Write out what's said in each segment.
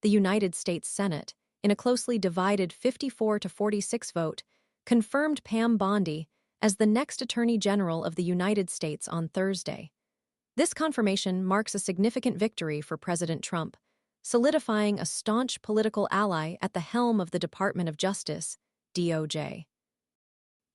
The United States Senate, in a closely divided 54-46 vote, confirmed Pam Bondi as the next Attorney General of the United States on Thursday. This confirmation marks a significant victory for President Trump, solidifying a staunch political ally at the helm of the Department of Justice, DOJ.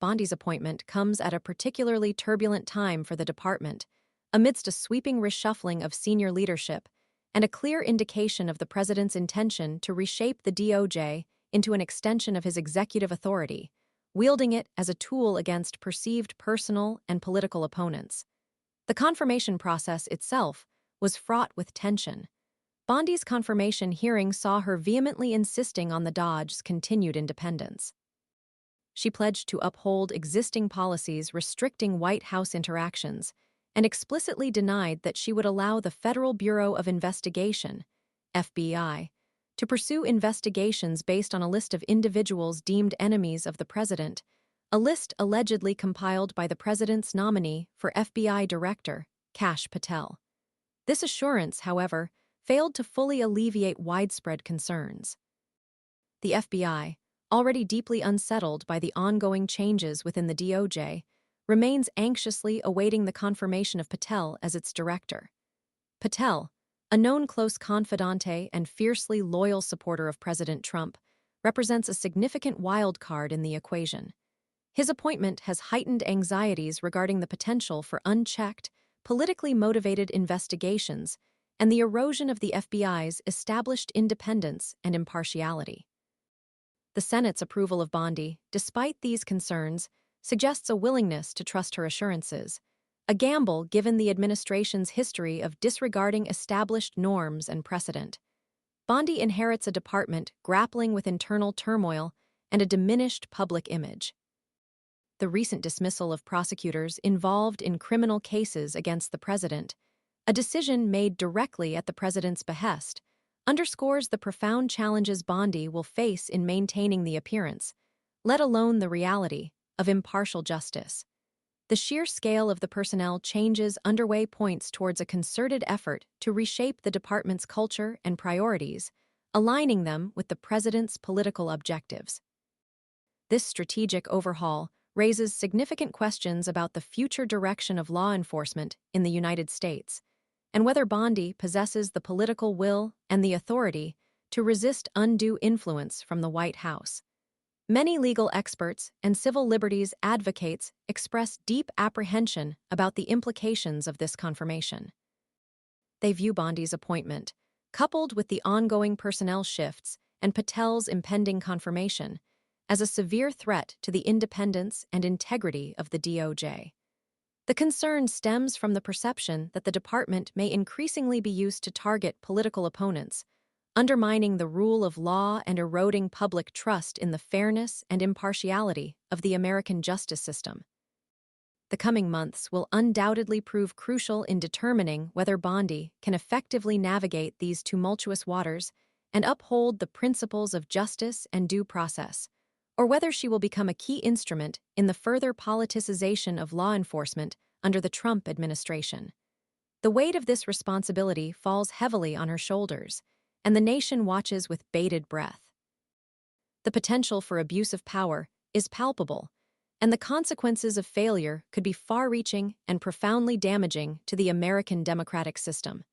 Bondi's appointment comes at a particularly turbulent time for the department, amidst a sweeping reshuffling of senior leadership and a clear indication of the president's intention to reshape the DOJ into an extension of his executive authority, wielding it as a tool against perceived personal and political opponents. The confirmation process itself was fraught with tension. Bondi's confirmation hearing saw her vehemently insisting on the DOJ's continued independence. She pledged to uphold existing policies restricting White House interactions and explicitly denied that she would allow the Federal Bureau of Investigation, FBI, to pursue investigations based on a list of individuals deemed enemies of the president, a list allegedly compiled by the president's nominee for FBI Director, Kash Patel. This assurance, however, failed to fully alleviate widespread concerns. The FBI, already deeply unsettled by the ongoing changes within the DOJ, remains anxiously awaiting the confirmation of Patel as its director. Patel, a known close confidante and fiercely loyal supporter of President Trump, represents a significant wild card in the equation. His appointment has heightened anxieties regarding the potential for unchecked, politically motivated investigations and the erosion of the FBI's established independence and impartiality. The Senate's approval of Bondi, despite these concerns, suggests a willingness to trust her assurances, a gamble given the administration's history of disregarding established norms and precedent. Bondi inherits a department grappling with internal turmoil and a diminished public image. The recent dismissal of prosecutors involved in criminal cases against the president, a decision made directly at the president's behest, underscores the profound challenges Bondi will face in maintaining the appearance, let alone the reality, of impartial justice. The sheer scale of the personnel changes underway points towards a concerted effort to reshape the department's culture and priorities, aligning them with the president's political objectives. This strategic overhaul raises significant questions about the future direction of law enforcement in the United States, and whether Bondi possesses the political will and the authority to resist undue influence from the White House. Many legal experts and civil liberties advocates express deep apprehension about the implications of this confirmation. They view Bondi's appointment, coupled with the ongoing personnel shifts and Patel's impending confirmation, as a severe threat to the independence and integrity of the DOJ. The concern stems from the perception that the department may increasingly be used to target political opponents, undermining the rule of law and eroding public trust in the fairness and impartiality of the American justice system. The coming months will undoubtedly prove crucial in determining whether Bondi can effectively navigate these tumultuous waters and uphold the principles of justice and due process, or whether she will become a key instrument in the further politicization of law enforcement under the Trump administration. The weight of this responsibility falls heavily on her shoulders, and the nation watches with bated breath. The potential for abuse of power is palpable, and the consequences of failure could be far-reaching and profoundly damaging to the American democratic system.